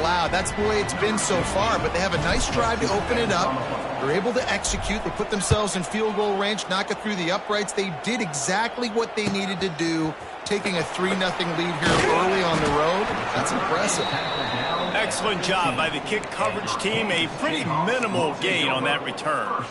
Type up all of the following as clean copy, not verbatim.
allowed. That's the way it's been so far, but they have a nice drive to open it up. They're able to execute. They put themselves in field goal range, knock it through the uprights. They did exactly what they needed to do, taking a 3-0 lead here early on the road. That's impressive. Excellent job by the kick coverage team. A pretty minimal gain on that return.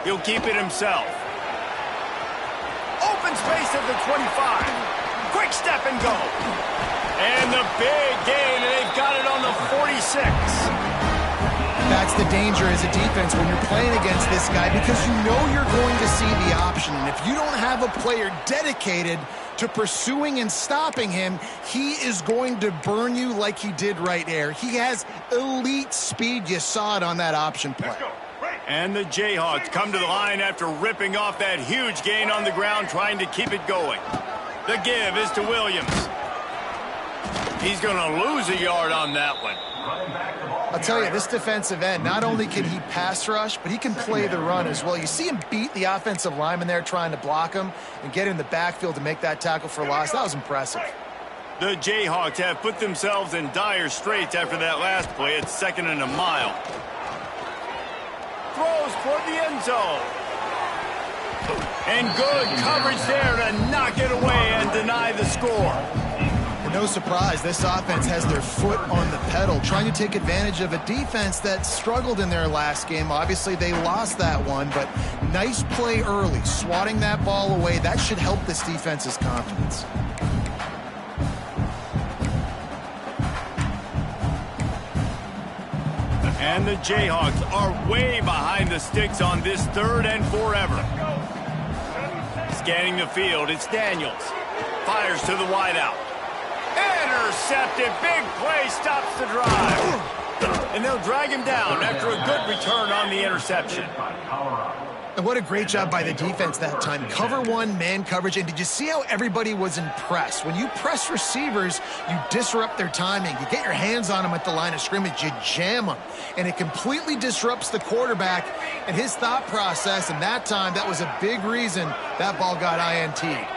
He'll keep it himself. Open space at the 25. Quick step and go. And the big gain, and they've got it on the 46. That's the danger as a defense when you're playing against this guy, because you know you're going to see the option. And if you don't have a player dedicated to pursuing and stopping him, he is going to burn you like he did right there. He has elite speed. You saw it on that option play. And the Jayhawks come to the line after ripping off that huge gain on the ground, trying to keep it going. The give is to Williams. He's going to lose a yard on that one. I'll tell you, this defensive end, not only can he pass rush, but he can play the run as well. You see him beat the offensive lineman there trying to block him and get in the backfield to make that tackle for loss. That was impressive. The Jayhawks have put themselves in dire straits after that last play. It's 2nd and a mile. Throws toward the end zone. And good coverage there to knock it away and deny the score. And no surprise, this offense has their foot on the pedal, trying to take advantage of a defense that struggled in their last game. Obviously, they lost that one, but nice play early, swatting that ball away. That should help this defense's confidence. And the Jayhawks are way behind the sticks on this 3rd and forever. Scanning the field, it's Daniels. Fires to the wideout. Intercepted. Big play stops the drive. And they'll drag him down after a good return on the interception. And what a great job by the defense that time. Cover one, man coverage. And did you see how everybody was impressed? When you press receivers, you disrupt their timing. You get your hands on them at the line of scrimmage. You jam them. And it completely disrupts the quarterback and his thought process. And that time, that was a big reason that ball got INT'd.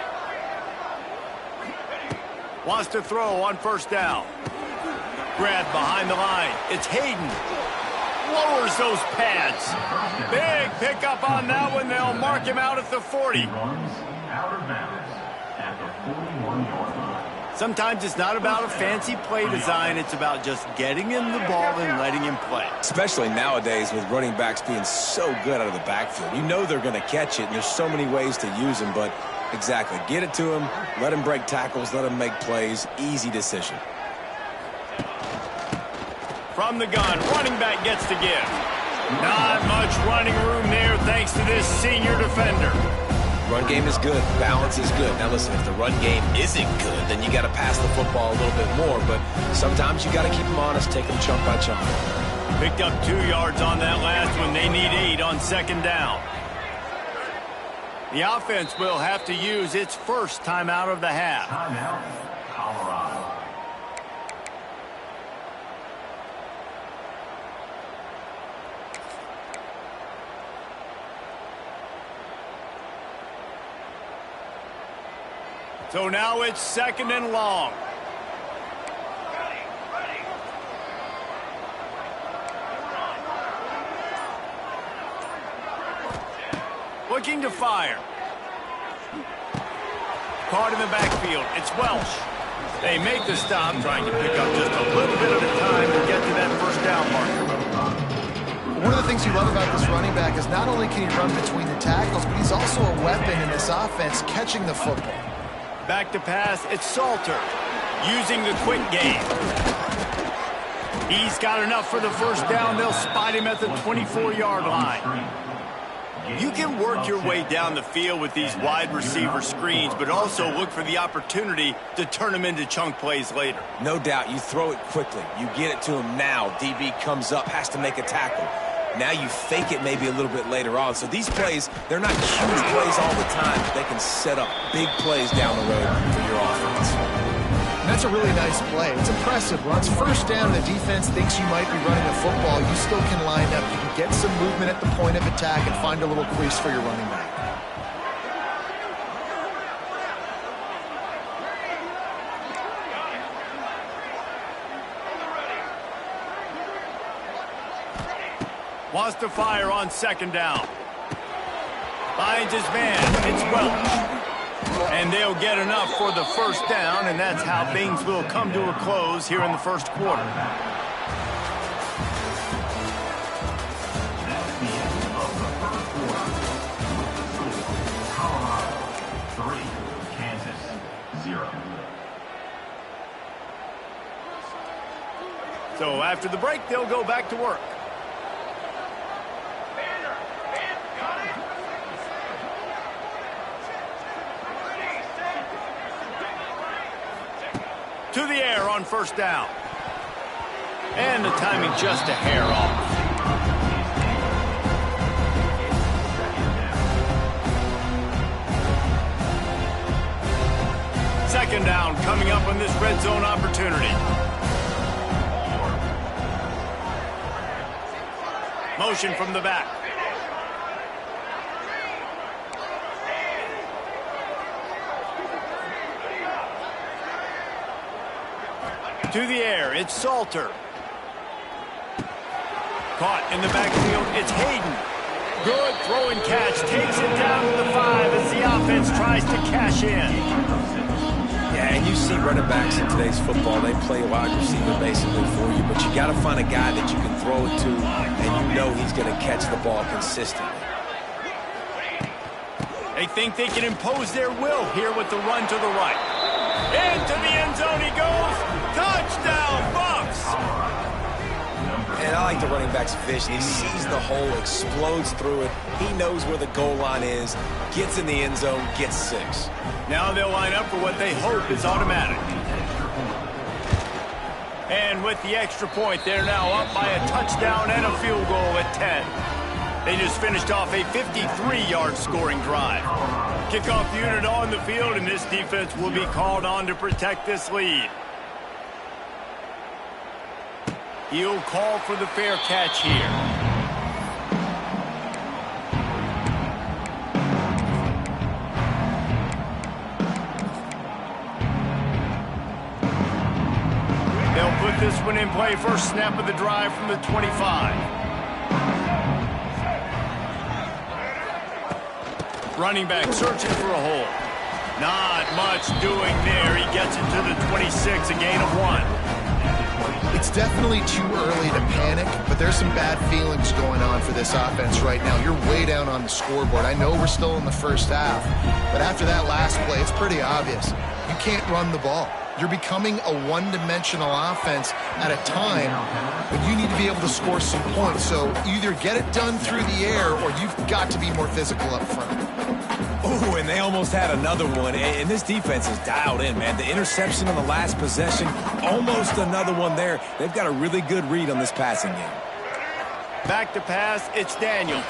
Wants to throw on 1st down. Grab behind the line. It's Hayden. Lowers those pads. Big pickup on that one. They'll mark him out at the 40. Sometimes it's not about a fancy play design. It's about just getting him the ball and letting him play. Especially nowadays with running backs being so good out of the backfield. You know they're going to catch it, and there's so many ways to use them, but exactly. Get it to him, let him break tackles, let him make plays. Easy decision. From the gun, running back gets to give. Not much running room there thanks to this senior defender. Run game is good. Balance is good. Now listen, if the run game isn't good, then you got to pass the football a little bit more, but sometimes you got to keep them honest, take them chunk by chunk. Picked up 2 yards on that last one. They need 8 on 2nd down. The offense will have to use its first timeout of the half. Timeout, Colorado. So now it's 2nd and long. Looking to fire. Caught in the backfield. It's Welsh. They make the stop, trying to pick up just a little bit at a time to get to that 1st down marker. One of the things you love about this running back is not only can he run between the tackles, but he's also a weapon in this offense, catching the football. Back to pass, it's Salter, using the quick game. He's got enough for the 1st down. They'll spot him at the 24-yard line. You can work your way down the field with these wide receiver screens, but also look for the opportunity to turn them into chunk plays later. No doubt, you throw it quickly. You get it to him now. DB comes up, has to make a tackle. Now you fake it maybe a little bit later on. So these plays, they're not huge plays all the time, but they can set up big plays down the road for your offense. That's a really nice play. It's impressive. Once first down and the defense thinks you might be running a football, you still can line up. You can get some movement at the point of attack and find a little crease for your running back. Wants to fire on second down. Finds his man. It's Welch. And they'll get enough for the first down, and that's how things will come to a close here in the first quarter. Colorado 3, Kansas 0. So after the break, they'll go back to work. To the air on first down. And the timing just a hair off. Second down coming up on this red zone opportunity. Motion from the back. To the air, it's Salter. Caught in the backfield, it's Hayden. Good throw and catch, takes it down to the 5 as the offense tries to cash in. Yeah, and you see running backs in today's football, they play wide receiver basically for you, but you got to find a guy that you can throw it to, and you know he's going to catch the ball consistently. They think they can impose their will here with the run to the right. Into the end zone he goes. Touchdown, Bucks! And I like the running back's vision. He sees the hole, explodes through it. He knows where the goal line is, gets in the end zone, gets 6. Now they'll line up for what they hope is automatic. And with the extra point, they're now up by a touchdown and a field goal at 10. They just finished off a 53-yard scoring drive. Kickoff unit on the field, and this defense will be called on to protect this lead. He'll call for the fair catch here. They'll put this one in play. First snap of the drive from the 25. Running back searching for a hole. Not much doing there. He gets it to the 26, a gain of 1. It's definitely too early to panic, but there's some bad feelings going on for this offense right now. You're way down on the scoreboard. I know we're still in the first half, but after that last play, it's pretty obvious. You can't run the ball. You're becoming a one-dimensional offense at a time when you need to be able to score some points. So either get it done through the air or you've got to be more physical up front. Oh, and they almost had another one. And this defense is dialed in, man. The interception on the last possession, almost another one there. They've got a really good read on this passing game. Back to pass, it's Daniels.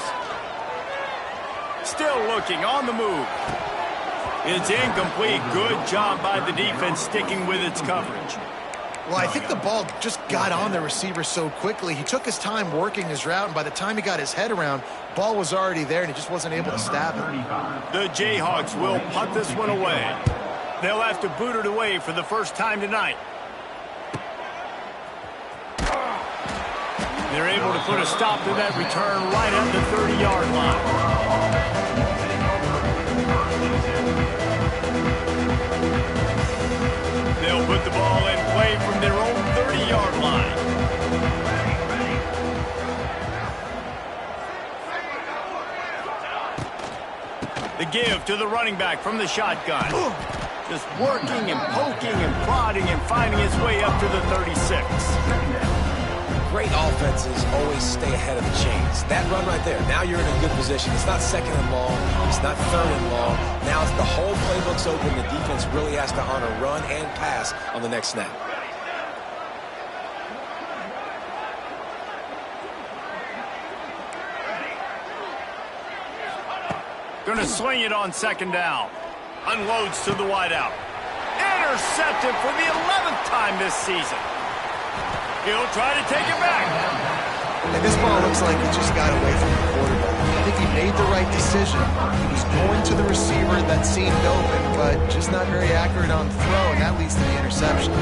Still looking on the move. It's incomplete. Good job by the defense sticking with its coverage. Well, I think the ball just got on the receiver so quickly. He took his time working his route, and by the time he got his head around, ball was already there, and he just wasn't able to stab it. The Jayhawks will punt this one away. They'll have to boot it away for the first time tonight. They're able to put a stop to that return right at the 30-yard line. They'll put the ball in play from their own 30-yard line. The give to the running back from the shotgun. Just working and poking and prodding and finding his way up to the 36. Great offenses always stay ahead of the chains. That run right there, now you're in a good position. It's not second and long. It's not third and long. Now it's the whole playbook's open. The defense really has to honor run and pass on the next snap. Going to swing it on second down. Unloads to the wideout. And Intercepted for the 11th time this season. He'll try to take it back. And this ball looks like he just got away from the quarterback. I think he made the right decision. He was going to the receiver that seemed open, but just not very accurate on the throw, and that leads to the interception.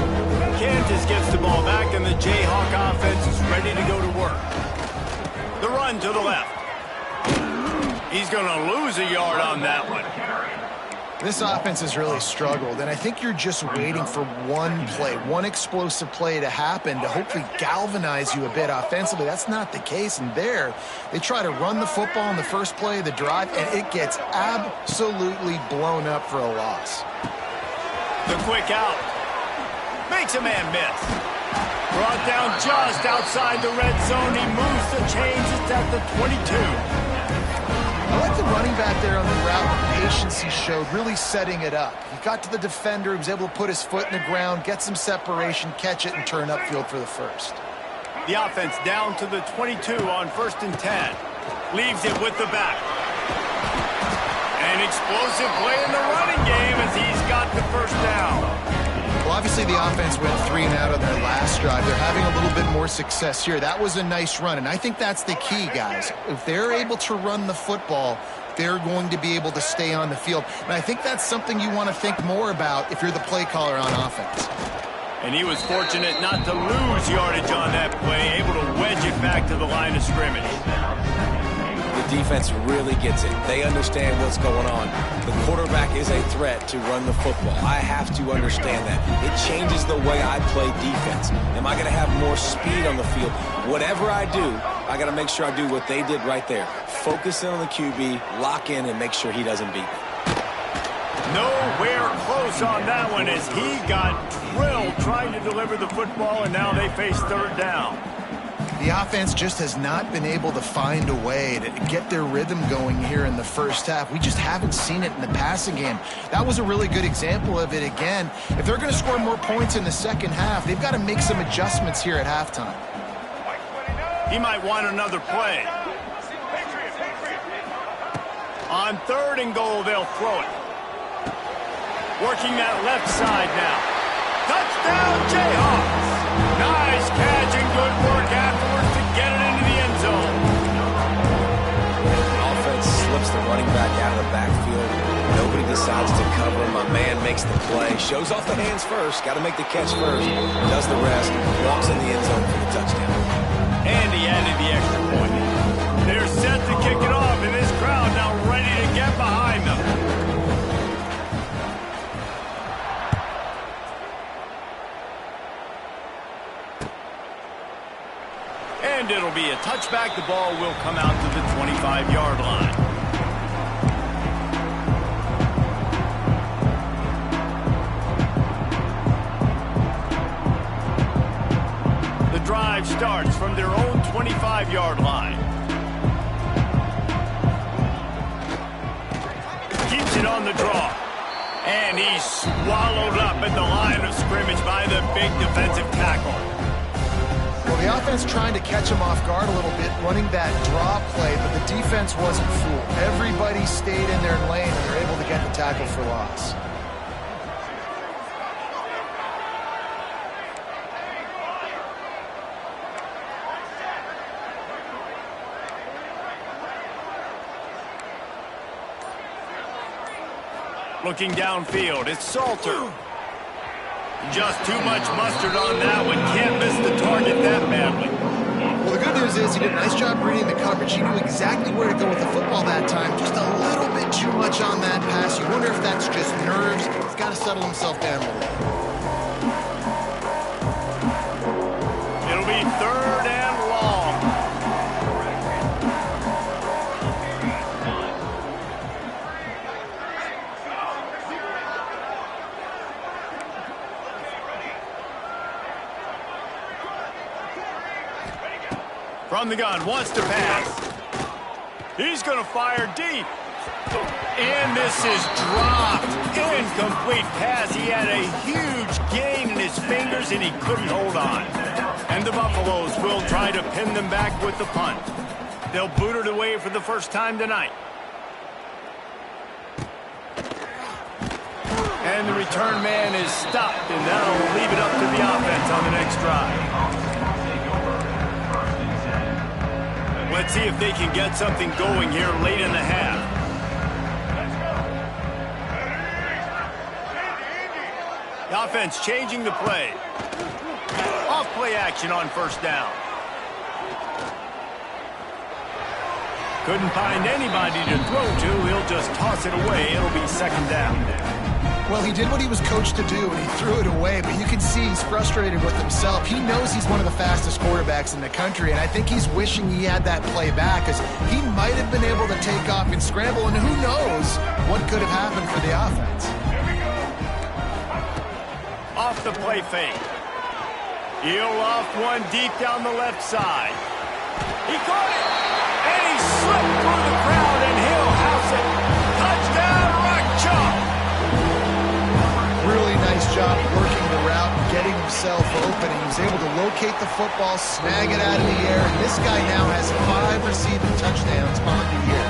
Kansas gets the ball back, and the Jayhawk offense is ready to go to work. The run to the left. He's going to lose a yard on that one. This offense has really struggled, and I think you're just waiting for one play, one explosive play to happen to hopefully galvanize you a bit offensively. That's not the case, and there, they try to run the football in the first play of the drive, and it gets absolutely blown up for a loss. The quick out. Makes a man miss. Brought down just outside the red zone. He moves the chains. It's at the 22. I like the running back there on the route, the patience he showed, really setting it up. He got to the defender, he was able to put his foot in the ground, get some separation, catch it, and turn upfield for the first. The offense down to the 22 on 1st and 10. Leaves it with the back. An explosive play in the running game as he's got the first down. Well, obviously the offense went 3 and out on their last drive. They're having a little bit more success here. That was a nice run, and I think that's the key, guys. If they're able to run the football, they're going to be able to stay on the field. And I think that's something you want to think more about if you're the play caller on offense. And he was fortunate not to lose yardage on that play, able to wedge it back to the line of scrimmage. The defense really gets it. They understand what's going on. The quarterback is a threat to run the football. I have to understand that. It changes the way I play defense. Am I going to have more speed on the field? Whatever I do, I got to make sure I do what they did right there. Focus in on the QB, lock in, and make sure he doesn't beat me. Nowhere close on that one as he got drilled trying to deliver the football, and now they face 3rd down. The offense just has not been able to find a way to get their rhythm going here in the first half. We just haven't seen it in the passing game. That was a really good example of it again. If they're going to score more points in the second half, they've got to make some adjustments here at halftime. He might want another play. On 3rd and goal, they'll throw it. Working that left side now. Touchdown, Jayhawks! Nice catch and good work afterwards to get it into the end zone. Offense slips the running back out of the backfield. Nobody decides to cover him. My man makes the play. Shows off the hands first. Got to make the catch first. Does the rest. Walks in the end zone for the touchdown. And he added the extra point. They're set to kick it off, and this crowd now ready to get behind them. And it'll be a touchback. The ball will come out to the 25-yard line. The drive starts from their own 25-yard line. Keeps it on the draw. And he's swallowed up at the line of scrimmage by the big defensive tackle. Well, the offense trying to catch him off guard a little bit, running that draw play, but the defense wasn't fooled. Everybody stayed in their lane, and they're able to get the tackle for loss. Looking downfield, it's Salter. Just too much mustard on that one. Can't miss the target that badly. Well, the good news is he did a nice job reading the coverage. He knew exactly where to go with the football that time. Just a little bit too much on that pass. You wonder if that's just nerves. He's got to settle himself down a little bit. It'll be 3rd and long. From the gun, wants to pass. He's going to fire deep. And this is dropped. Incomplete pass. He had a huge gain in his fingers, and he couldn't hold on. And the Buffaloes will try to pin them back with the punt. They'll boot it away for the first time tonight. And the return man is stopped, and that'll leave it up to the offense on the next drive. Let's see if they can get something going here late in the half. The offense changing the play. Off play action on first down. Couldn't find anybody to throw to. He'll just toss it away. It'll be second down. Well, he did what he was coached to do, and he threw it away, but you can see he's frustrated with himself. He knows he's one of the fastest quarterbacks in the country, and I think he's wishing he had that play back, because he might have been able to take off and scramble, and who knows what could have happened for the offense. Off the play fake. He'll off one deep down the left side. He caught it, and he slipped through the crowd, and he'll house it. Touchdown, Rock Chalk. Really nice job working the route and getting himself open. He was able to locate the football, snag it out of the air, and this guy now has 5 receiving touchdowns on the year.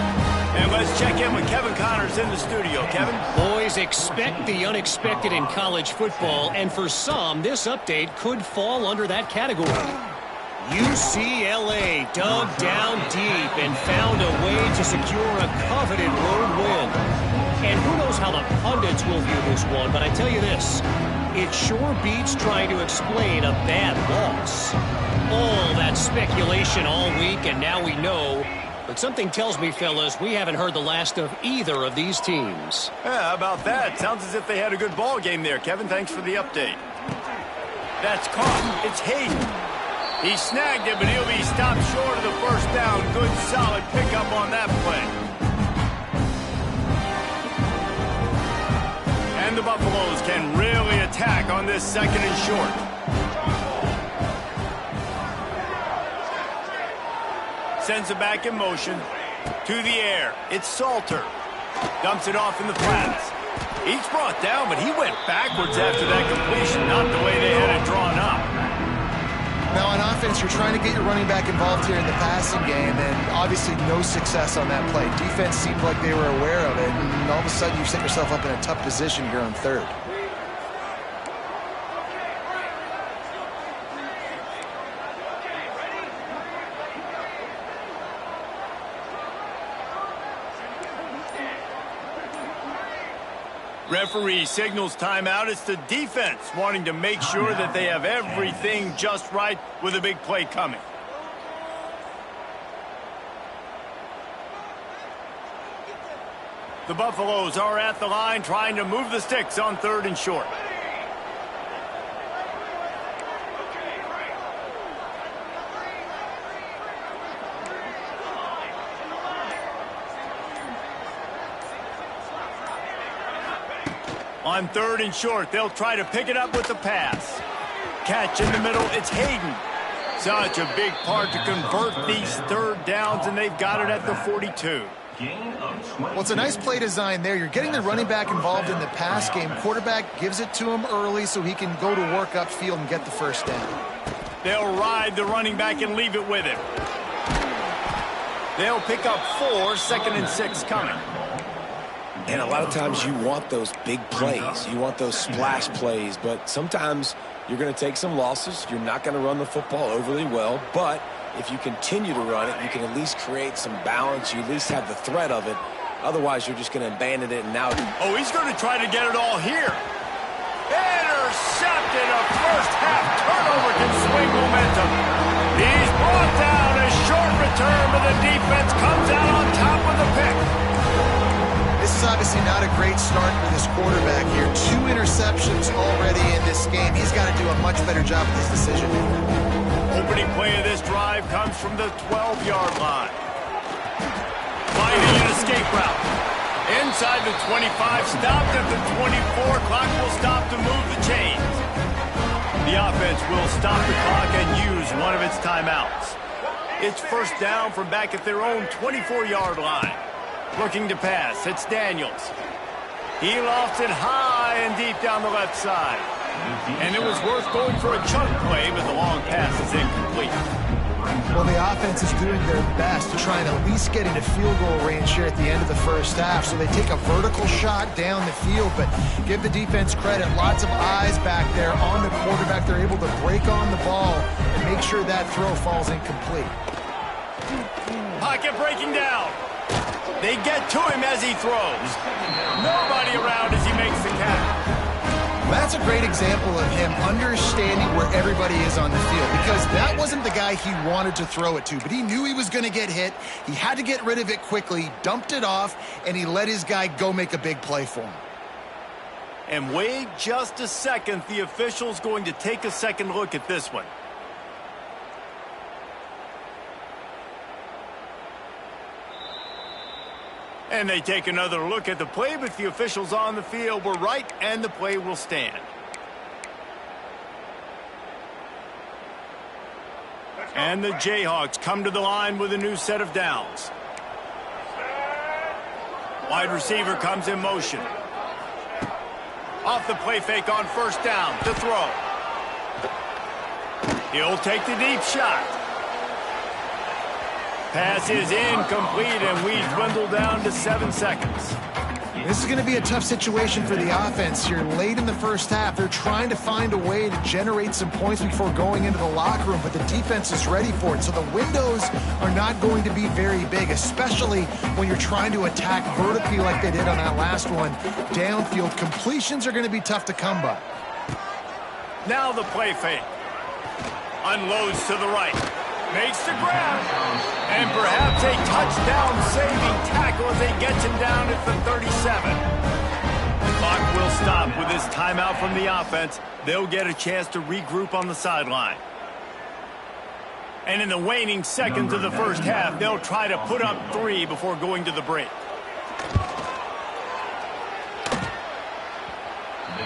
And let's check in with Kevin Connors in the studio. Kevin? Boys, expect the unexpected in college football, and for some, this update could fall under that category. UCLA dug down deep and found a way to secure a coveted road win. And who knows how the pundits will view this one, but I tell you this, it sure beats trying to explain a bad loss. All that speculation all week, and now we know. But something tells me, fellas, we haven't heard the last of either of these teams. Yeah, how about that? Sounds as if they had a good ball game there. Kevin, thanks for the update. That's caught. It's Hayden. He snagged it, but he'll be stopped short of the first down. Good, solid pickup on that play. And the Buffaloes can really attack on this second and short. Sends it back in motion. To the air. It's Salter. Dumps it off in the flats. He's brought down, but he went backwards after that completion. Not the way they had it drawn up. Now, on offense, you're trying to get your running back involved here in the passing game, and obviously no success on that play. Defense seemed like they were aware of it, and all of a sudden you set yourself up in a tough position here on third. Referee signals timeout. It's the defense wanting to make sure that they have everything just right with a big play coming. The Buffaloes are at the line trying to move the sticks on third and short. On third and short, they'll try to pick it up with the pass. Catch in the middle, it's Hayden. Such a big part to convert these third downs, and they've got it at the 42. Well, it's a nice play design there. You're getting the running back involved in the pass game. Quarterback gives it to him early so he can go to work upfield and get the first down. They'll ride the running back and leave it with him. They'll pick up 4, 2nd and 6 coming. And a lot of times you want those big plays. You want those splash plays. But sometimes you're going to take some losses. You're not going to run the football overly well. But if you continue to run it, you can at least create some balance. You at least have the threat of it. Otherwise, you're just going to abandon it and now. Oh, he's going to try to get it all here. Intercepted. A first half turnover can swing momentum. He's brought down. A short return, but the defense comes out on top with the pick. This is obviously not a great start for this quarterback here. 2 interceptions already in this game. He's got to do a much better job with his decision. Opening play of this drive comes from the 12-yard line. Finding an escape route. Inside the 25, stopped at the 24. Clock will stop to move the chains. The offense will stop the clock and use one of its timeouts. It's first down from back at their own 24-yard line. Looking to pass, it's Daniels. He lofts it high and deep down the left side. And it was worth going for a chunk play, but the long pass is incomplete. Well, the offense is doing their best to try and at least get into field goal range here at the end of the first half. So they take a vertical shot down the field, but give the defense credit. Lots of eyes back there on the quarterback. They're able to break on the ball and make sure that throw falls incomplete. Pocket breaking down. They get to him as he throws. Nobody around as he makes the catch. That's a great example of him understanding where everybody is on the field, because that wasn't the guy he wanted to throw it to, but he knew he was going to get hit. He had to get rid of it quickly, dumped it off, and he let his guy go make a big play for him. And wait just a second. The official's going to take a second look at this one. And they take another look at the play, but the officials on the field were right, and the play will stand. And the Jayhawks come to the line with a new set of downs. Wide receiver comes in motion. Off the play fake on first down to throw. He'll take the deep shot. Pass is incomplete, and we dwindle down to 7 seconds. This is going to be a tough situation for the offense here. Late in the first half, they're trying to find a way to generate some points before going into the locker room, but the defense is ready for it. So the windows are not going to be very big, especially when you're trying to attack vertically like they did on that last one. Downfield completions are going to be tough to come by. Now the play fake. Unloads to the right. Makes the grab, and perhaps a touchdown-saving tackle as they get him down at the 37. The clock will stop with this timeout from the offense. They'll get a chance to regroup on the sideline. And in the waning seconds of the first half, they'll try to put up 3 before going to the break.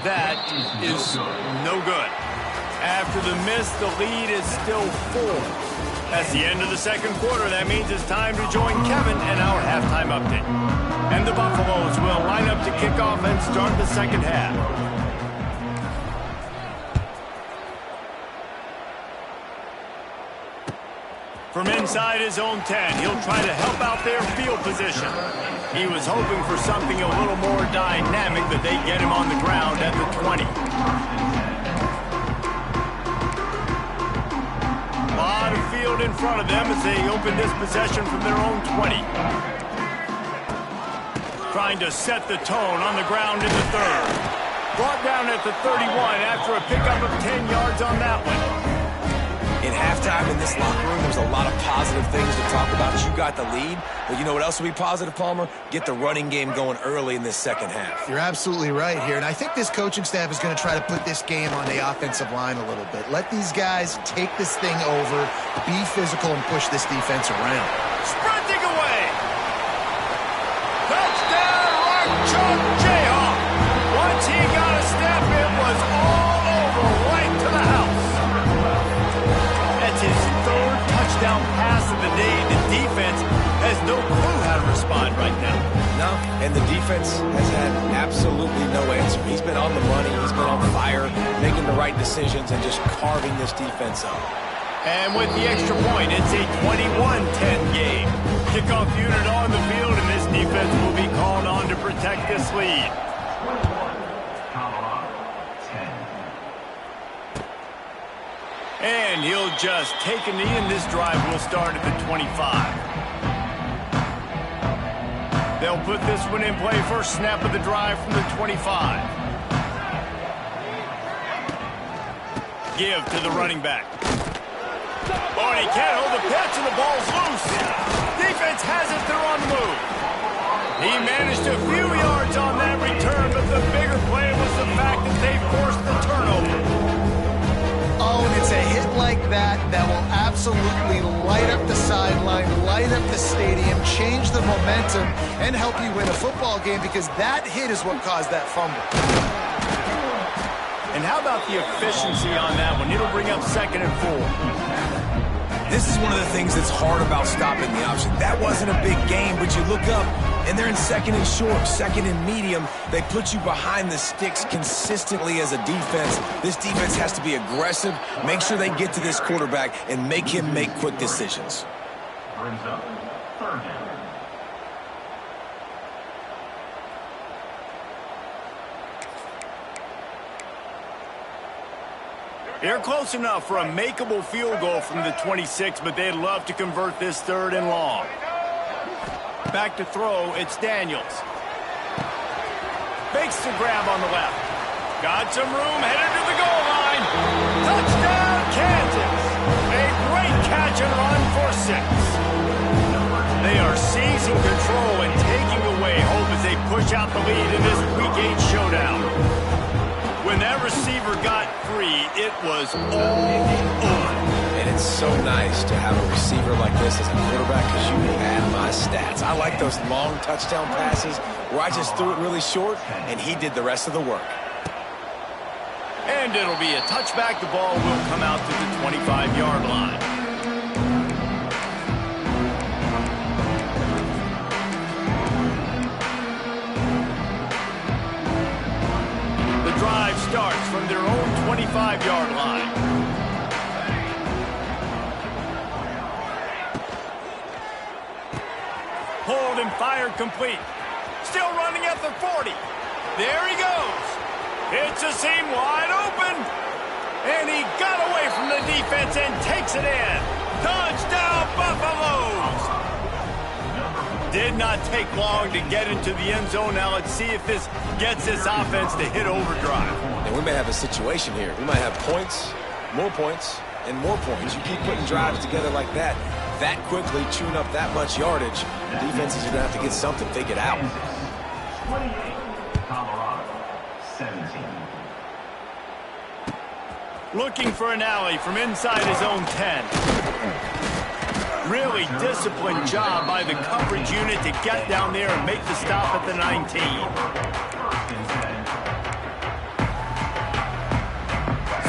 That is no good. After the miss, the lead is still 4. That's the end of the second quarter. That means it's time to join Kevin and our halftime update. And the Buffaloes will line up to kick off and start the second half. From inside his own 10, he'll try to help out their field position. He was hoping for something a little more dynamic, but they get him on the ground at the 20. A lot of field in front of them as they open this possession from their own 20. Trying to set the tone on the ground in the third. Brought down at the 31 after a pickup of 10 yards on that one. In halftime in this locker room, there's a lot of positive things to talk about. You got the lead, but you know what else will be positive, Palmer? Get the running game going early in this second half. You're absolutely right here, and I think this coaching staff is going to try to put this game on the offensive line a little bit. Let these guys take this thing over, be physical, and push this defense around. Sprinting away! Touchdown, Rock Chalk Jayhawk! Once he got a step, it was all over right to the house. That's his third touchdown pass of the day. The defense has no clue how to respond right now. No, and the defense has had absolutely no answer. He's been on the money, he's been on fire, making the right decisions and just carving this defense up. And with the extra point, it's a 21-10 game. Kickoff unit on the field, and this defense will be called on to protect this lead. And he'll just take a knee, and this drive will start at the 25. They'll put this one in play. First snap of the drive from the 25. Give to the running back. Oh, and he can't hold the pitch, and the ball's loose. Defense has it. They're on the move. He managed a few yards on that return, but the bigger play was the fact that they forced the turnover. Oh, and it's a hit like that that will absolutely light up the sideline, light up the stadium, change the momentum, and help you win a football game, because that hit is what caused that fumble. And how about the efficiency on that one? It'll bring up 2nd and 4. This is one of the things that's hard about stopping the option. That wasn't a big game, but you look up, And they're in second and short, second and medium. They put you behind the sticks consistently as a defense. This defense has to be aggressive, make sure they get to this quarterback, and make him make quick decisions. Brings up third down. They're close enough for a makeable field goal from the 26, but they'd love to convert this 3rd and long. Back to throw, it's Daniels. Fakes the grab on the left. Got some room, headed to the goal line. Touchdown, Kansas. A great catch and run for 6. They are seizing control and taking away hope as they push out the lead in this Week 8 showdown. When that receiver got free, it was all over. And it's so nice to have a receiver like this as a quarterback because you had my stats. I like those long touchdown passes where I just threw it really short and he did the rest of the work. And it'll be a touchback. The ball will come out to the 25-yard line. Drive starts from their own 25-yard line. Pulled and fired complete. Still running at the 40. There he goes. It's a seam wide open. And he got away from the defense and takes it in. Touchdown, Buffaloes! Did not take long to get into the end zone. Now let's see if this gets this offense to hit overdrive. And we may have a situation here. We might have points, and more points. You keep putting drives together like that quickly, chewing up that much yardage, defenses are going to have to get something figured out. 28, Colorado, 17. Looking for an alley from inside his own 10. Really disciplined job by the coverage unit to get down there and make the stop at the 19.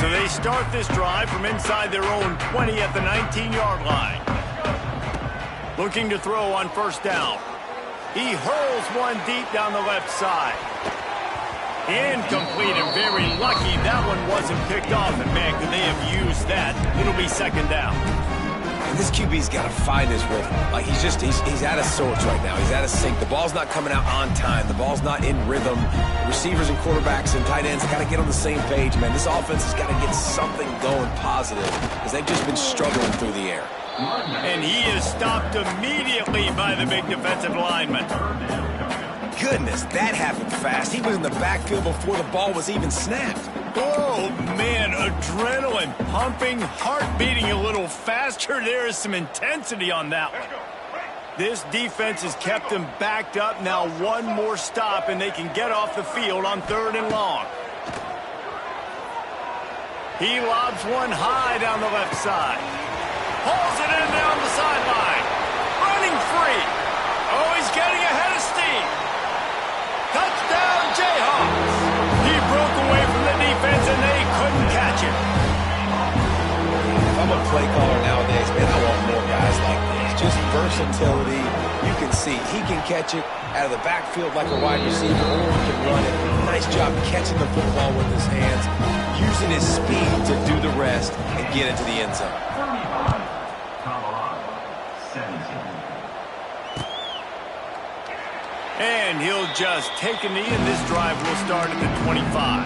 So they start this drive from inside their own 20 at the 19-yard line. Looking to throw on 1st down. He hurls one deep down the left side. Incomplete and very lucky that one wasn't picked off. And man, could they have used that. It'll be 2nd down. And this QB's got to find his rhythm. Like he's out of sorts right now. He's out of sync. The ball's not coming out on time. The ball's not in rhythm. Receivers and quarterbacks and tight ends got to get on the same page, man. This offense has got to get something going positive because they've just been struggling through the air. And he is stopped immediately by the big defensive lineman. Goodness, that happened fast. He was in the backfield before the ball was even snapped. Oh, man, adrenaline pumping, heart beating a little faster. There is some intensity on that one. This defense has kept them backed up. Now one more stop, and they can get off the field on 3rd and long. He lobs one high down the left side. Pulls it in down the sideline. Running free. Oh, he's getting ahead of steam. Touchdown, Jayhawks. He broke away from the defense, and they couldn't catch him. If I'm a play caller nowadays, man, I want more guys like this. Just versatility. You can see he can catch it out of the backfield like a wide receiver, or he can run it. Nice job catching the football with his hands, using his speed to do the rest and get into the end zone. 35, Colorado, 17. And he'll just take a knee, and this drive will start at the 25.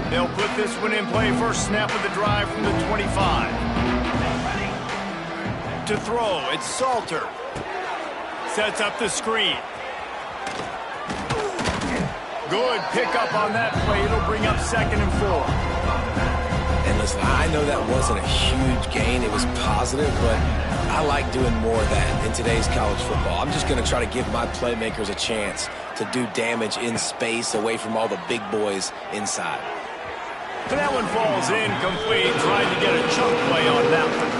They'll put this one in play. First snap of the drive from the 25. To throw, it's Salter. Sets up the screen. Good pickup on that play. It'll bring up 2nd and 4. And listen, I know that wasn't a huge gain. It was positive, but I like doing more of that in today's college football. I'm just going to try to give my playmakers a chance to do damage in space away from all the big boys inside. That one falls incomplete, trying to get a chunk play on that one.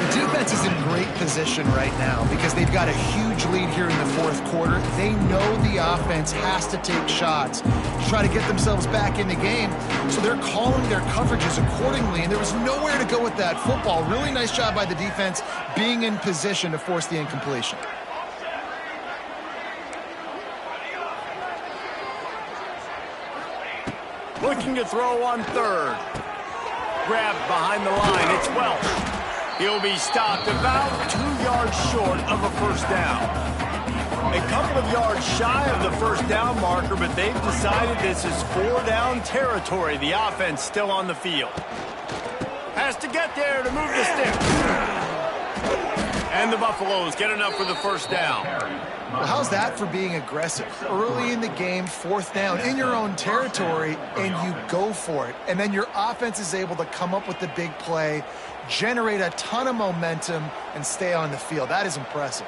The defense is in great position right now because they've got a huge lead here in the fourth quarter. They know the offense has to take shots to try to get themselves back in the game, so they're calling their coverages accordingly, and there was nowhere to go with that football. Really nice job by the defense being in position to force the incompletion. Looking to throw on third. Grabbed behind the line. It's Welch. He'll be stopped about 2 yards short of a first down. A couple of yards shy of the first down marker, but they've decided this is 4-down territory. The offense still on the field. Has to get there to move the stick. And the Buffaloes get enough for the first down. Well, how's that for being aggressive? Early in the game, fourth down, in your own territory, and you go for it. And then your offense is able to come up with the big play, generate a ton of momentum, and stay on the field. That is impressive.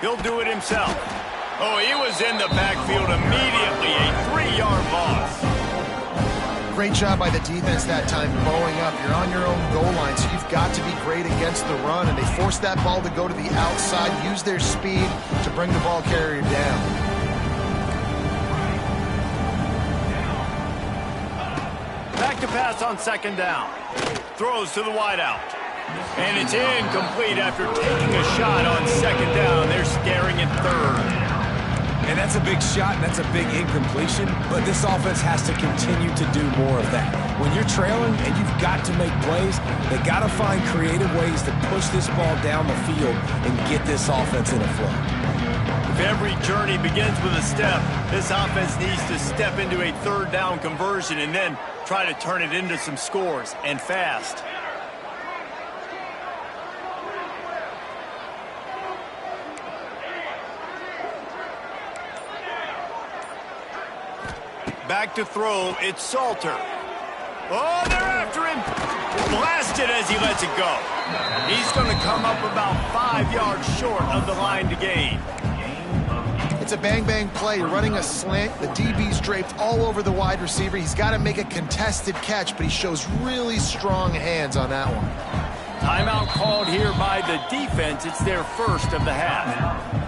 He'll do it himself. Oh, he was in the backfield immediately. A 3-yard loss. Great job by the defense that time, bowing up. You're on your own goal line, so you've got to be great against the run, and they forced that ball to go to the outside, use their speed to bring the ball carrier down. Back to pass on second down. Throws to the wideout. And it's incomplete after taking a shot on second down. They're staring at third. And that's a big shot, and that's a big incompletion, but this offense has to continue to do more of that. When you're trailing and you've got to make plays, they got to find creative ways to push this ball down the field and get this offense in a flow. If every journey begins with a step, this offense needs to step into a third down conversion and then try to turn it into some scores, and fast. Back to throw, it's Salter. Oh, they're after him. Blasted as he lets it go. He's going to come up about 5 yards short of the line to gain. It's a bang-bang play. You're running a slant. The DB's draped all over the wide receiver. He's got to make a contested catch, but he shows really strong hands on that one. Timeout called here by the defense. It's their first of the half.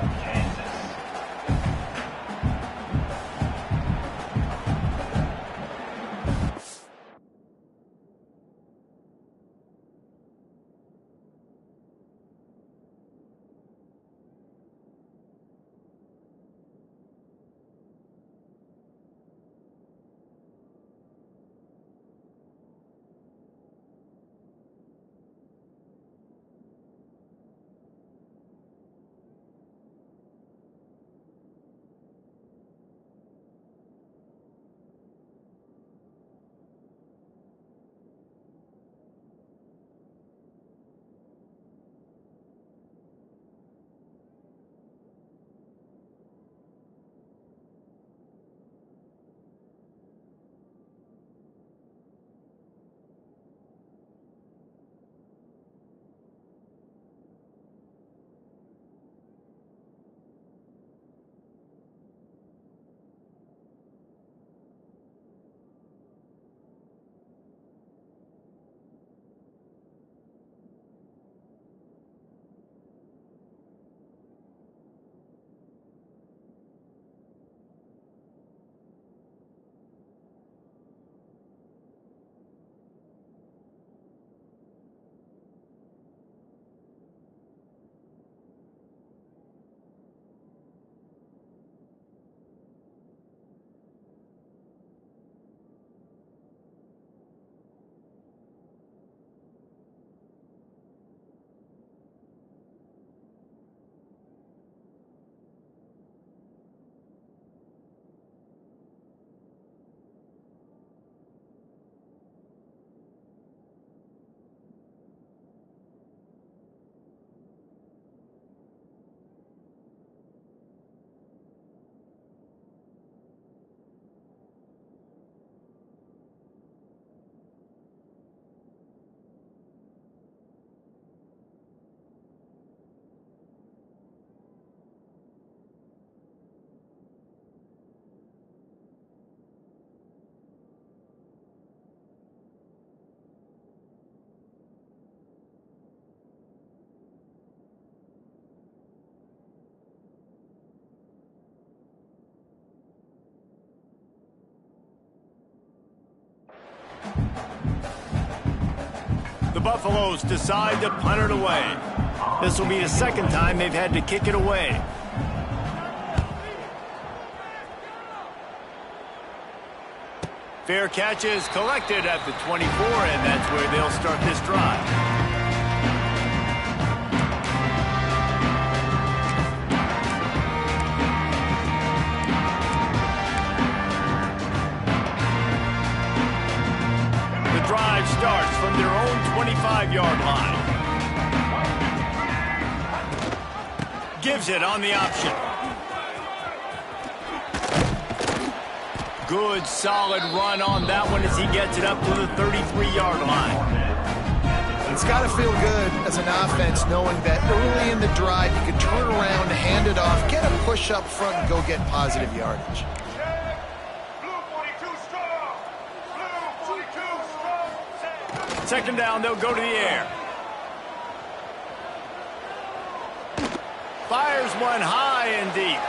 Buffaloes decide to punt it away. This will be the second time they've had to kick it away. Fair catch is collected at the 24, and that's where they'll start this drive. Drive starts from their own 25-yard line. Gives it on the option. Good, solid run on that one as he gets it up to the 33-yard line. It's got to feel good as an offense knowing that early in the drive you can turn around, hand it off, get a push up front, and go get positive yardage. Second down, they'll go to the air. Fires one high and deep.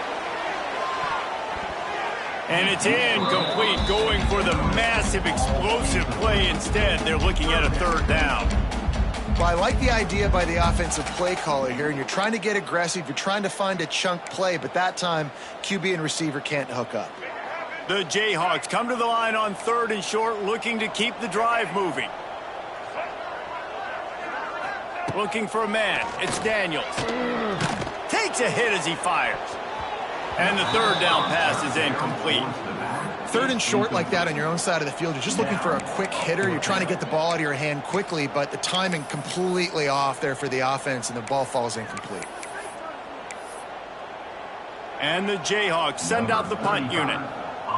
And it's incomplete, going for the massive explosive play instead. They're looking at a third down. Well, I like the idea by the offensive play caller here, and you're trying to get aggressive. You're trying to find a chunk play, but that time, QB and receiver can't hook up. The Jayhawks come to the line on 3rd and short, looking to keep the drive moving. Looking for a man. It's Daniels. Takes a hit as he fires. And the third down pass is incomplete. 3rd and short like that on your own side of the field, you're just looking for a quick hitter. You're trying to get the ball out of your hand quickly, but the timing completely off there for the offense, and the ball falls incomplete. And the Jayhawks send out the punt unit.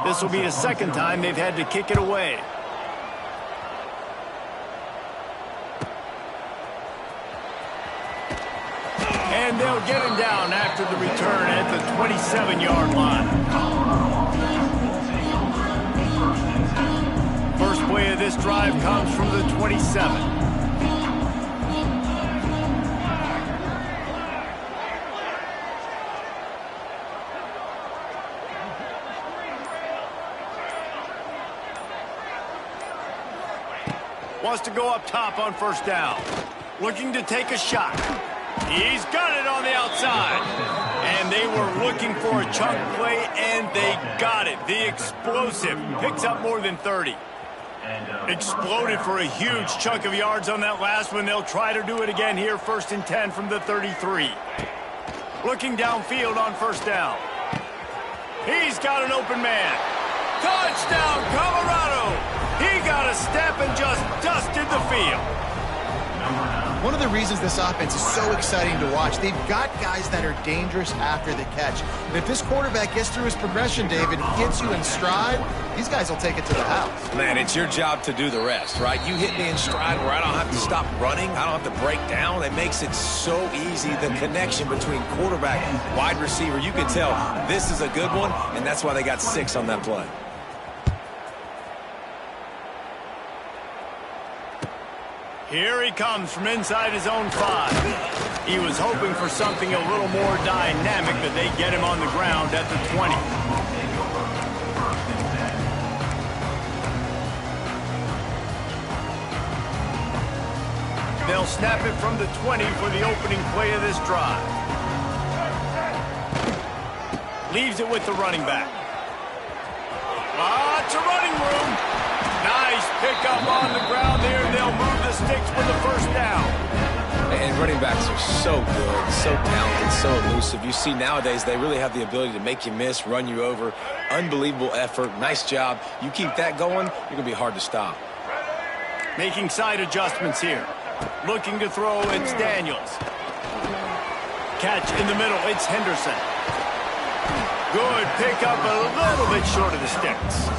This will be the second time they've had to kick it away. And they'll get him down after the return at the 27-yard line. First play of this drive comes from the 27. Wants to go up top on first down. Looking to take a shot. He's got it on the outside. And they were looking for a chunk play, and they got it. The explosive picks up more than 30. Exploded for a huge chunk of yards on that last one. They'll try to do it again here, 1st and 10 from the 33. Looking downfield on first down. He's got an open man. Touchdown, Colorado! He got a step and just dusted the field. One of the reasons this offense is so exciting to watch, they've got guys that are dangerous after the catch. And if this quarterback gets through his progression, David, gets you in stride, these guys will take it to the house. Man, it's your job to do the rest, right? You hit me in stride where I don't have to stop running. I don't have to break down. It makes it so easy. The connection between quarterback and wide receiver, you can tell this is a good one, and that's why they got 6 on that play. Here he comes from inside his own 5. He was hoping for something a little more dynamic, but they get him on the ground at the 20. They'll snap it from the 20 for the opening play of this drive. Leaves it with the running back. Lots of running room. Nice pickup on the ground there. They'll move the sticks for the first down. And running backs are so good, so talented, so elusive. You see nowadays they really have the ability to make you miss, run you over. Unbelievable effort. Nice job. You keep that going, you're going to be hard to stop. Making side adjustments here. Looking to throw, it's Daniels. Catch in the middle, it's Henderson. Good pickup, a little bit short of the sticks.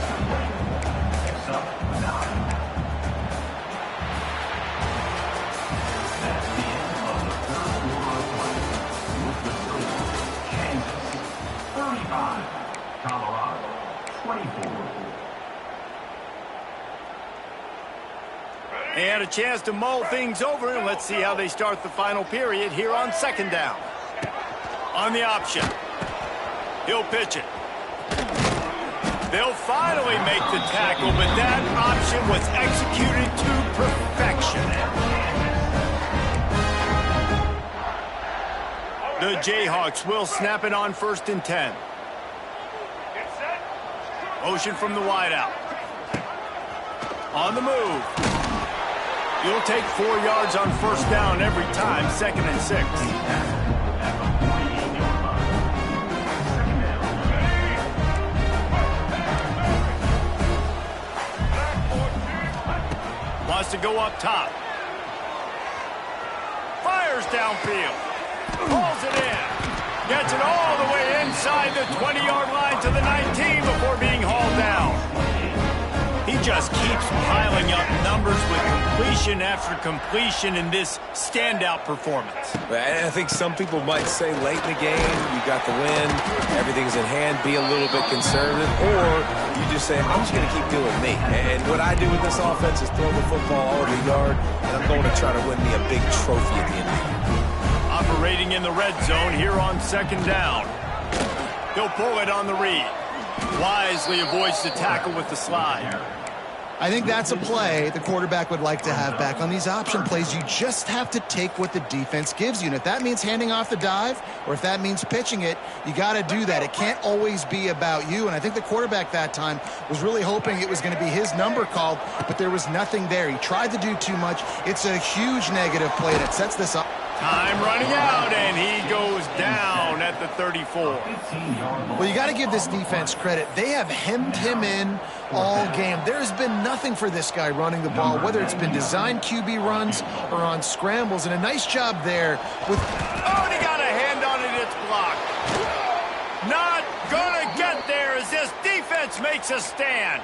Colorado, 24. And a chance to mull things over, and let's see how they start the final period here on second down. On the option. He'll pitch it. They'll finally make the tackle, but that option was executed to perfection. The Jayhawks will snap it on 1st and 10. Motion from the wideout. On the move. You'll take 4 yards on 1st down every time, 2nd and 6. Wants to go up top. Fires downfield. Pulls it in. Gets it all the way inside the 20-yard line to the 19 before being hauled down. He just keeps piling up numbers with completion after completion in this standout performance. I think some people might say late in the game, you got the win, everything's in hand, be a little bit conservative, or you just say, I'm just going to keep doing me. And what I do with this offense is throw the football all over the yard, and I'm going to try to win me a big trophy at the end of the year. Operating in the red zone here on 2nd down. He'll pull it on the read. Wisely avoids the tackle with the slide. I think that's a play the quarterback would like to have back. On these option plays, you just have to take what the defense gives you. And if that means handing off the dive, or if that means pitching it, you got to do that. It can't always be about you. And I think the quarterback that time was really hoping it was going to be his number called, but there was nothing there. He tried to do too much. It's a huge negative play that sets this up. Time running out, and he goes down at the 34. Well, you got to give this defense credit. They have hemmed him in all game. There's been nothing for this guy running the ball, whether it's been designed QB runs or on scrambles, and a nice job there with... Oh, and he got a hand on it. It's blocked. Not gonna get there as this defense makes a stand.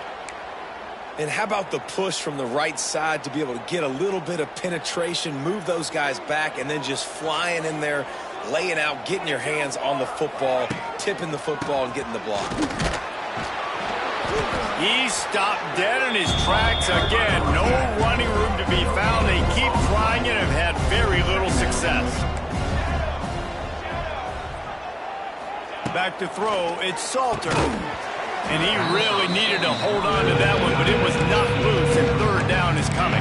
And how about the push from the right side to be able to get a little bit of penetration, move those guys back, and then just flying in there, laying out, getting your hands on the football, tipping the football, and getting the block. He stopped dead in his tracks again. No running room to be found. They keep trying it and have had very little success. Back to throw, it's Salter. And he really needed to hold on to that one, but it was knocked loose, and 3rd down is coming.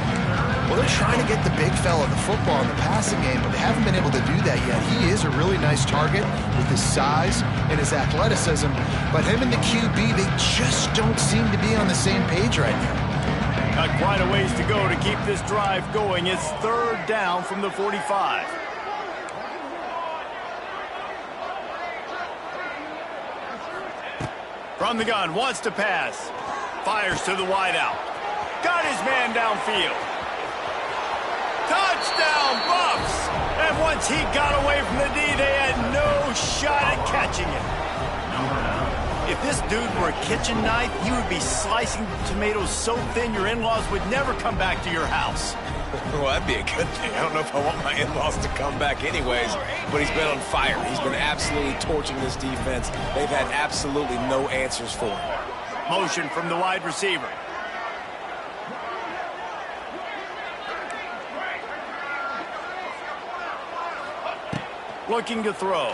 Well, they're trying to get the big fella the football in the passing game, but they haven't been able to do that yet. He is a really nice target with his size and his athleticism, but him and the QB, they just don't seem to be on the same page right now. Got quite a ways to go to keep this drive going. It's 3rd down from the 45. From the gun, wants to pass. Fires to the wideout. Got his man downfield. Touchdown, Buffs! And once he got away from the D, they had no shot at catching him. If this dude were a kitchen knife, he would be slicing tomatoes so thin your in-laws would never come back to your house. Well, that'd be a good thing. I don't know if I want my in-laws to come back anyways, but he's been on fire. He's been absolutely torching this defense. They've had absolutely no answers for him. Motion from the wide receiver. Looking to throw.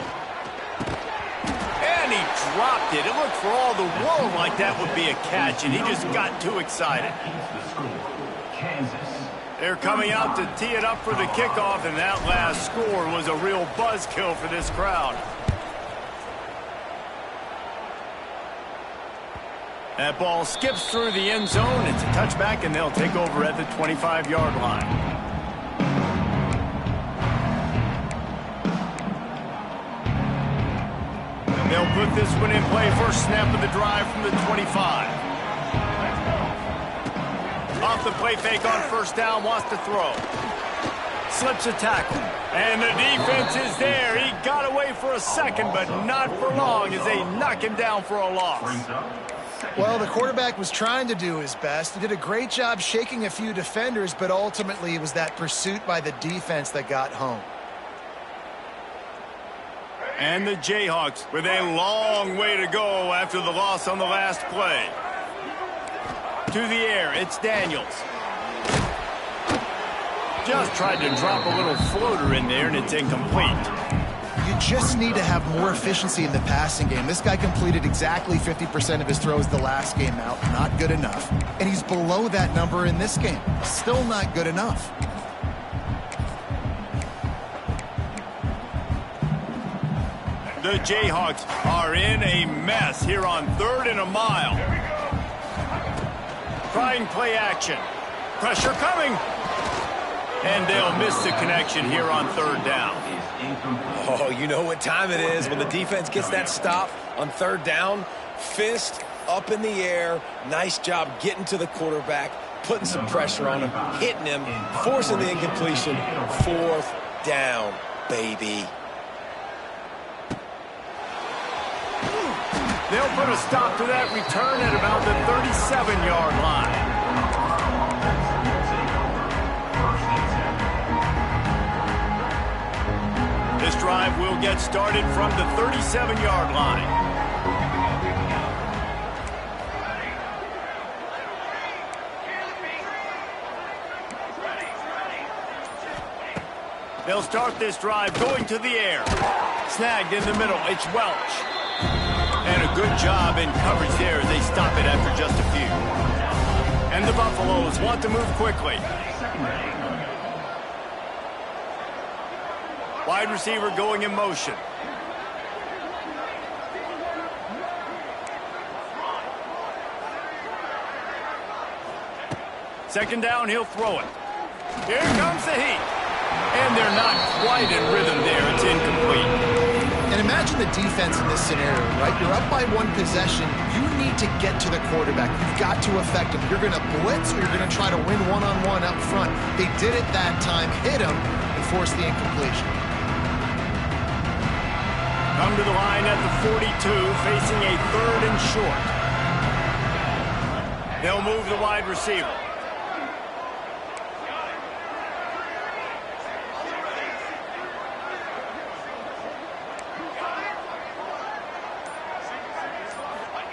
And he dropped it. It looked for all the world like that would be a catch, and he just got too excited. They're coming out to tee it up for the kickoff, and that last score was a real buzzkill for this crowd. That ball skips through the end zone. It's a touchback, and they'll take over at the 25-yard line. They'll put this one in play. First snap of the drive from the 25. Off the play fake on 1st down, wants to throw. Slips a tackle. And the defense is there. He got away for a second, but not for long as they knock him down for a loss. Well, the quarterback was trying to do his best. He did a great job shaking a few defenders, but ultimately it was that pursuit by the defense that got home. And the Jayhawks with a long way to go after the loss on the last play. To the air, it's Daniels. Just tried to drop a little floater in there, and it's incomplete. You just need to have more efficiency in the passing game. This guy completed exactly 50% of his throws the last game out. Not good enough. And he's below that number in this game. Still not good enough. The Jayhawks are in a mess here on 3rd and a mile. Trying play action. Pressure coming. And they'll miss the connection here on 3rd down. Oh, you know what time it is when the defense gets that stop on 3rd down. Fist up in the air. Nice job getting to the quarterback, putting some pressure on him, hitting him, forcing the incompletion. 4th down, baby. They'll put a stop to that return at about the 37-yard line. This drive will get started from the 37-yard line. They'll start this drive going to the air. Snagged in the middle. It's Welch. And a good job in coverage there as they stop it after just a few. And the Buffaloes want to move quickly. Wide receiver going in motion. Second down, he'll throw it. Here comes the heat. And they're not quite in rhythm there. It's incomplete. And imagine the defense in this scenario, right? You're up by 1 possession. You need to get to the quarterback. You've got to affect him. You're going to blitz or you're going to try to win one-on-one up front. They did it that time, hit him, and forced the incompletion. Come to the line at the 42, facing a 3rd and short. They'll move the wide receiver.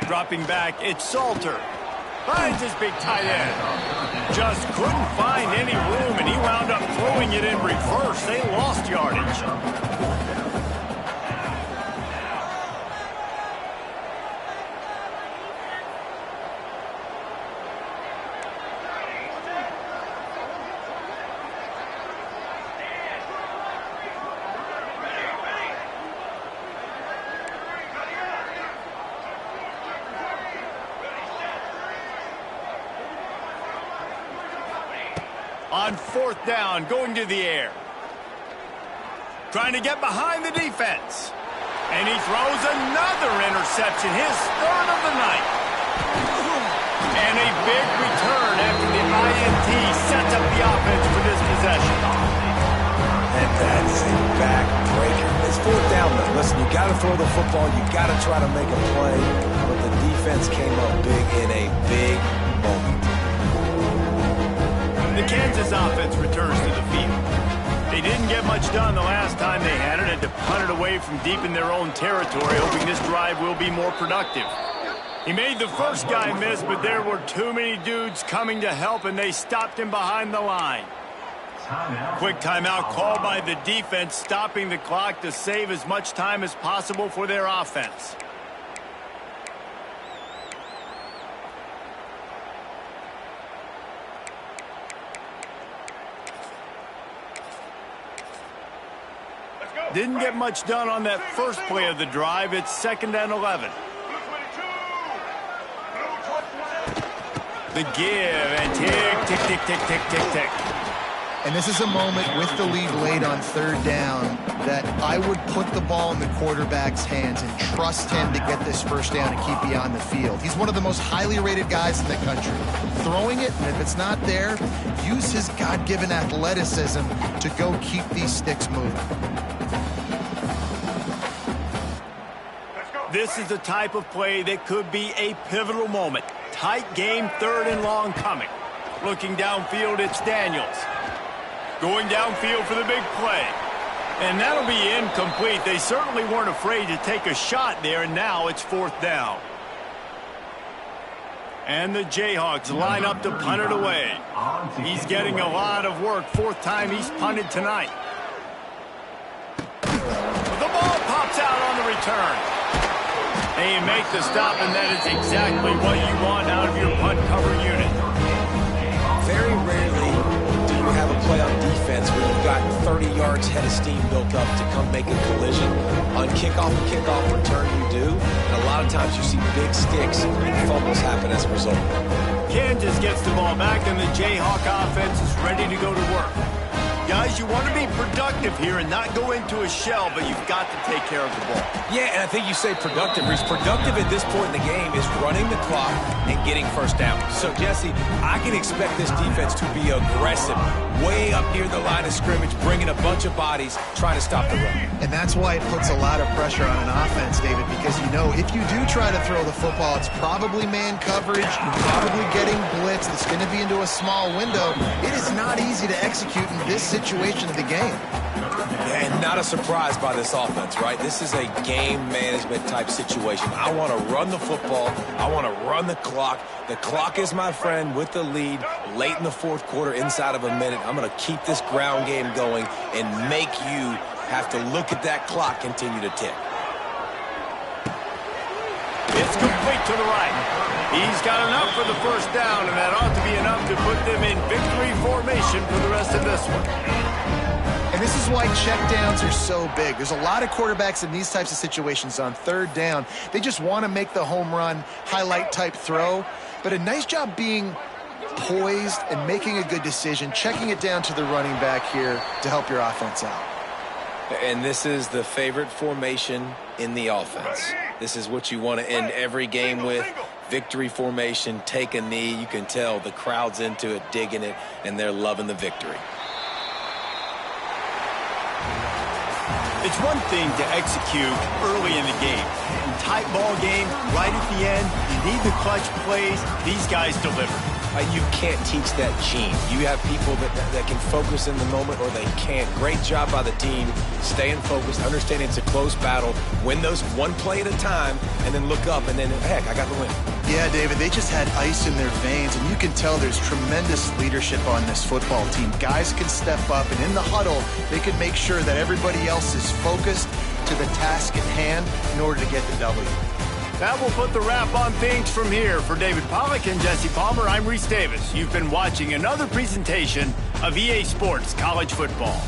Dropping back, it's Salter. Finds his big tight end. Just couldn't find any room, and he wound up throwing it in reverse. They lost yardage. On 4th down, going to the air. Trying to get behind the defense. And he throws another interception, his 3rd of the night. And a big return after the INT sets up the offense for this possession. And that is a back-breaker. It's 4th down, though. Listen, you got to throw the football. You got to try to make a play. But the defense came up big in a big moment. The Kansas offense returns to the field. They didn't get much done the last time they had it, and to punt it away from deep in their own territory, hoping this drive will be more productive. He made the first guy miss, but there were too many dudes coming to help, and they stopped him behind the line. Quick timeout called by the defense, stopping the clock to save as much time as possible for their offense. Didn't get much done on that first play of the drive. It's 2nd and 11. The give and tick, tick, tick, tick, tick, tick, tick. And this is a moment with the lead late on 3rd down that I would put the ball in the quarterback's hands and trust him to get this first down and keep you on the field. He's one of the most highly rated guys in the country. Throwing it, and if it's not there, use his God-given athleticism to go keep these sticks moving. This is the type of play that could be a pivotal moment. Tight game, 3rd and long coming. Looking downfield, it's Daniels. Going downfield for the big play. And that'll be incomplete. They certainly weren't afraid to take a shot there, and now it's 4th down. And the Jayhawks line up to punt it away. He's getting a lot of work. 4th time he's punted tonight. The ball pops out on the return. And you make the stop, and that is exactly what you want out of your punt cover unit. Very rarely do you have a play on defense where you've got 30 yards head of steam built up to come make a collision. On kickoff and kickoff return, you do. And a lot of times you see big sticks and fumbles happen as a result. Kansas gets the ball back, and the Jayhawk offense is ready to go to work. Guys, you want to be productive here and not go into a shell, but you've got to take care of the ball. Yeah, and I think you say productive. Reece, productive at this point in the game is running the clock and getting first down. So, Jesse, I can expect this defense to be aggressive, way up near the line of scrimmage, bringing a bunch of bodies, trying to stop the run. And that's why it puts a lot of pressure on an offense, David, because you know if you do try to throw the football, it's probably man coverage, you're probably getting blitzed, it's going to be into a small window. It is not easy to execute in this situation of the game. And not a surprise by this offense, right? This is a game management type situation. I want to run the football. I want to run the clock. The clock is my friend with the lead late in the fourth quarter, inside of a minute. I'm going to keep this ground game going and make you have to look at that clock continue to tick. It's complete to the right. He's got enough for the first down, and that ought to be enough to put them in victory formation for the rest of this one. And this is why checkdowns are so big. There's a lot of quarterbacks in these types of situations on third down. They just want to make the home run, highlight type throw. But a nice job being poised and making a good decision, checking it down to the running back here to help your offense out. And this is the favorite formation in the offense. This is what you want to end every game with. Victory formation, take a knee. You can tell the crowd's into it, digging it, and they're loving the victory. It's one thing to execute early in the game. In tight ball game, right at the end, you need the clutch plays. These guys deliver. You can't teach that gene. You have people that can focus in the moment or they can't. Great job by the team, staying focused, understanding it's a close battle, win those one play at a time, and then look up and then, heck, I got the win. Yeah, David, they just had ice in their veins, and you can tell there's tremendous leadership on this football team. Guys can step up, and in the huddle, they can make sure that everybody else is focused to the task at hand in order to get the W. That will put the wrap on things from here. For David Pollack and Jesse Palmer, I'm Reese Davis. You've been watching another presentation of EA Sports College Football.